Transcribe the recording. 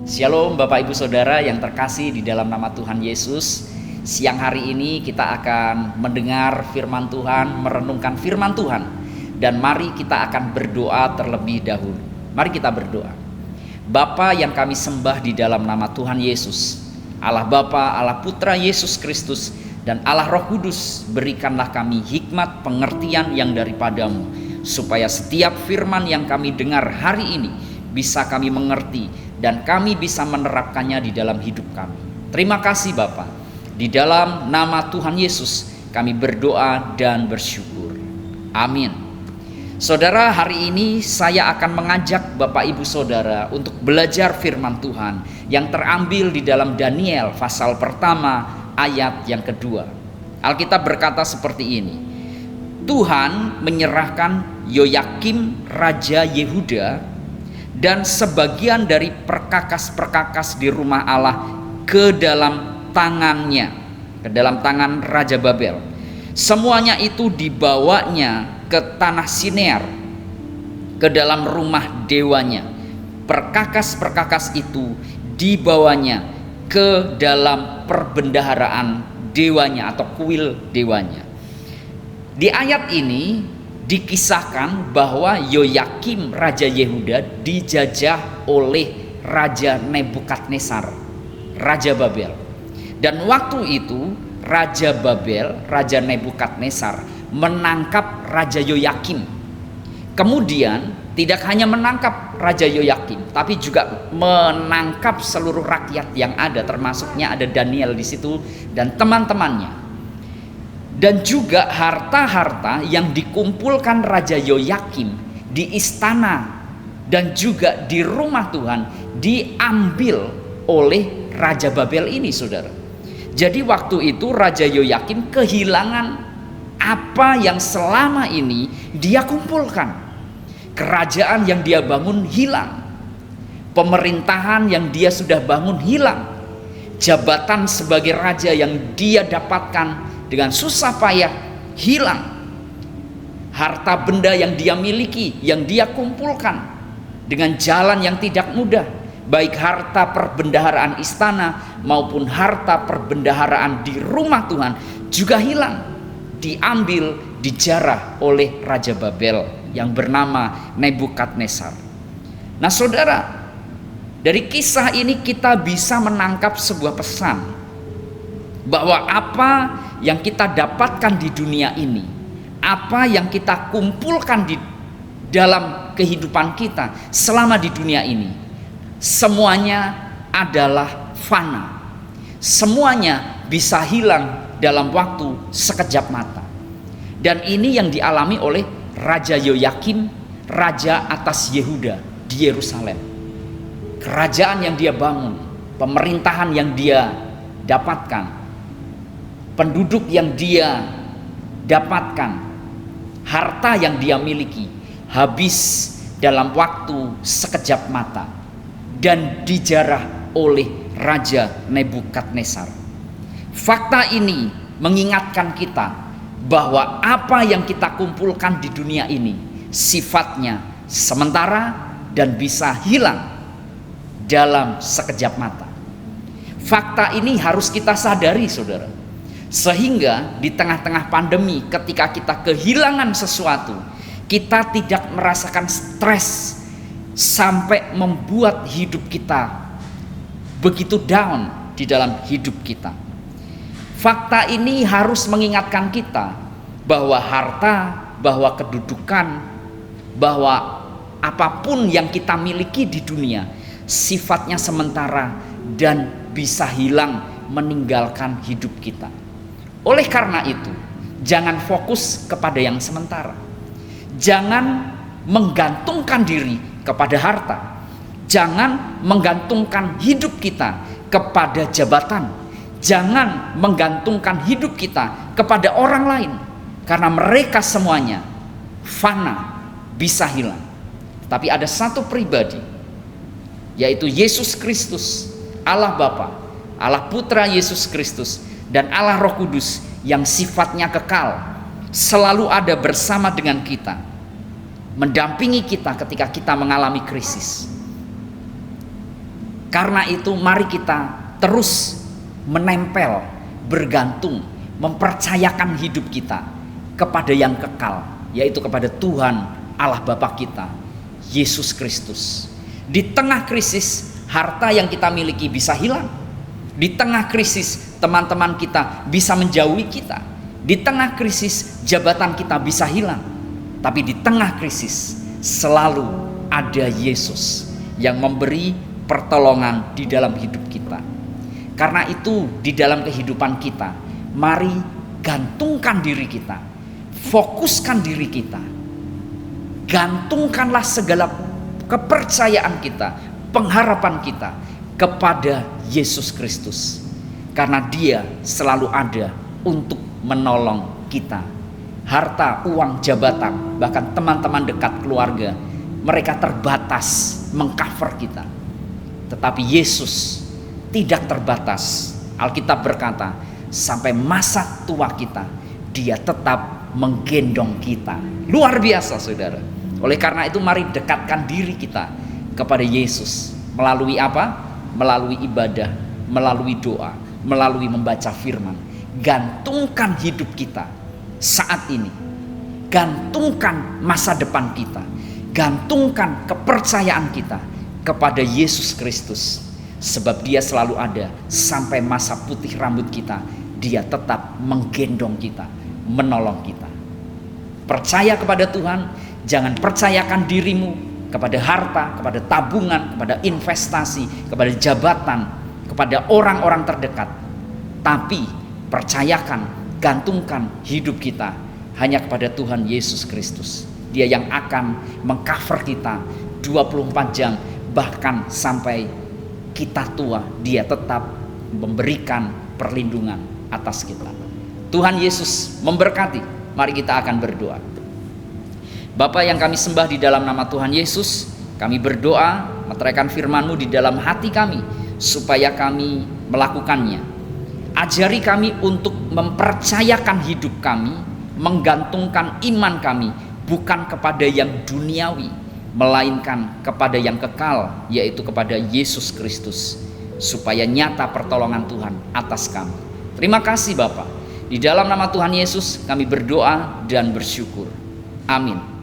Shalom Bapak Ibu Saudara yang terkasih di dalam nama Tuhan Yesus. Siang hari ini kita akan mendengar firman Tuhan, merenungkan firman Tuhan. Dan mari kita akan berdoa terlebih dahulu. Mari kita berdoa. Bapa yang kami sembah di dalam nama Tuhan Yesus, Allah Bapa, Allah Putra Yesus Kristus, dan Allah Roh Kudus, berikanlah kami hikmat pengertian yang daripadamu, supaya setiap firman yang kami dengar hari ini bisa kami mengerti dan kami bisa menerapkannya di dalam hidup kami. Terima kasih Bapa. Di dalam nama Tuhan Yesus kami berdoa dan bersyukur. Amin. Saudara, hari ini saya akan mengajak Bapak Ibu Saudara untuk belajar firman Tuhan yang terambil di dalam Daniel pasal pertama ayat yang kedua. Alkitab berkata seperti ini. Tuhan menyerahkan Yoyakim Raja Yehuda dan sebagian dari perkakas-perkakas di rumah Allah ke dalam tangannya, ke dalam tangan Raja Babel. Semuanya itu dibawanya ke tanah Sinear, ke dalam rumah dewanya. Perkakas-perkakas itu dibawanya ke dalam perbendaharaan dewanya atau kuil dewanya. Di ayat ini dikisahkan bahwa Yoyakim Raja Yehuda dijajah oleh Raja Nebukadnezar, Raja Babel. Dan waktu itu Raja Babel, Raja Nebukadnezar menangkap Raja Yoyakim. Kemudian tidak hanya menangkap Raja Yoyakim, tapi juga menangkap seluruh rakyat yang ada, termasuknya ada Daniel di situ dan teman-temannya. Dan juga harta-harta yang dikumpulkan Raja Yoyakim di istana dan juga di rumah Tuhan diambil oleh Raja Babel ini, saudara. Jadi waktu itu Raja Yoyakim kehilangan apa yang selama ini dia kumpulkan. Kerajaan yang dia bangun hilang. Pemerintahan yang dia sudah bangun hilang. Jabatan sebagai raja yang dia dapatkan dengan susah payah hilang. Harta benda yang dia miliki, yang dia kumpulkan dengan jalan yang tidak mudah, baik harta perbendaharaan istana maupun harta perbendaharaan di rumah Tuhan juga hilang, diambil, dijarah oleh Raja Babel yang bernama Nebukadnezar. Nah saudara, dari kisah ini kita bisa menangkap sebuah pesan bahwa apa yang kita dapatkan di dunia ini, apa yang kita kumpulkan di dalam kehidupan kita selama di dunia ini, semuanya adalah fana. Semuanya bisa hilang dalam waktu sekejap mata. Dan ini yang dialami oleh Raja Yoyakim, raja atas Yehuda di Yerusalem. Kerajaan yang dia bangun, pemerintahan yang dia dapatkan, penduduk yang dia dapatkan, harta yang dia miliki habis dalam waktu sekejap mata dan dijarah oleh Raja Nebukadnezar. Fakta ini mengingatkan kita bahwa apa yang kita kumpulkan di dunia ini sifatnya sementara dan bisa hilang dalam sekejap mata. Fakta ini harus kita sadari, saudara. Sehingga di tengah-tengah pandemi ketika kita kehilangan sesuatu, kita tidak merasakan stres sampai membuat hidup kita begitu down di dalam hidup kita. Fakta ini harus mengingatkan kita bahwa harta, bahwa kedudukan, bahwa apapun yang kita miliki di dunia sifatnya sementara dan bisa hilang meninggalkan hidup kita. Oleh karena itu, jangan fokus kepada yang sementara. Jangan menggantungkan diri kepada harta. Jangan menggantungkan hidup kita kepada jabatan. Jangan menggantungkan hidup kita kepada orang lain. Karena mereka semuanya fana, bisa hilang. Tapi ada satu pribadi, yaitu Yesus Kristus, Allah Bapa, Allah Putra Yesus Kristus, dan Allah Roh Kudus yang sifatnya kekal, selalu ada bersama dengan kita, mendampingi kita ketika kita mengalami krisis. Karena itu mari kita terus menempel, bergantung, mempercayakan hidup kita kepada yang kekal, yaitu kepada Tuhan Allah Bapa kita, Yesus Kristus. Di tengah krisis, harta yang kita miliki bisa hilang. Di tengah krisis, teman-teman kita bisa menjauhi kita. Di tengah krisis, jabatan kita bisa hilang. Tapi di tengah krisis, selalu ada Yesus yang memberi pertolongan di dalam hidup kita. Karena itu, di dalam kehidupan kita, mari gantungkan diri kita, fokuskan diri kita, gantungkanlah segala kepercayaan kita, pengharapan kita kepada Yesus Kristus, karena Dia selalu ada untuk menolong kita. Harta, uang, jabatan, bahkan teman-teman dekat keluarga, mereka terbatas mengcover kita, tetapi Yesus tidak terbatas. Alkitab berkata, sampai masa tua kita, Dia tetap menggendong kita. Luar biasa, saudara. Oleh karena itu, mari dekatkan diri kita kepada Yesus. Melalui apa? Melalui ibadah, melalui doa, melalui membaca firman. Gantungkan hidup kita saat ini. Gantungkan masa depan kita. Gantungkan kepercayaan kita kepada Yesus Kristus. Sebab Dia selalu ada sampai masa putih rambut kita. Dia tetap menggendong kita, menolong kita. Percaya kepada Tuhan. Jangan percayakan dirimu kepada harta, kepada tabungan, kepada investasi, kepada jabatan, kepada orang-orang terdekat. Tapi percayakan, gantungkan hidup kita hanya kepada Tuhan Yesus Kristus. Dia yang akan mengcover kita 24 jam, bahkan sampai kita tua. Dia tetap memberikan perlindungan atas kita. Tuhan Yesus memberkati. Mari kita akan berdoa. Bapa yang kami sembah di dalam nama Tuhan Yesus, kami berdoa meteraikan firman-Mu di dalam hati kami, supaya kami melakukannya. Ajari kami untuk mempercayakan hidup kami, menggantungkan iman kami bukan kepada yang duniawi, melainkan kepada yang kekal, yaitu kepada Yesus Kristus, supaya nyata pertolongan Tuhan atas kami. Terima kasih Bapa. Di dalam nama Tuhan Yesus kami berdoa dan bersyukur. Amin.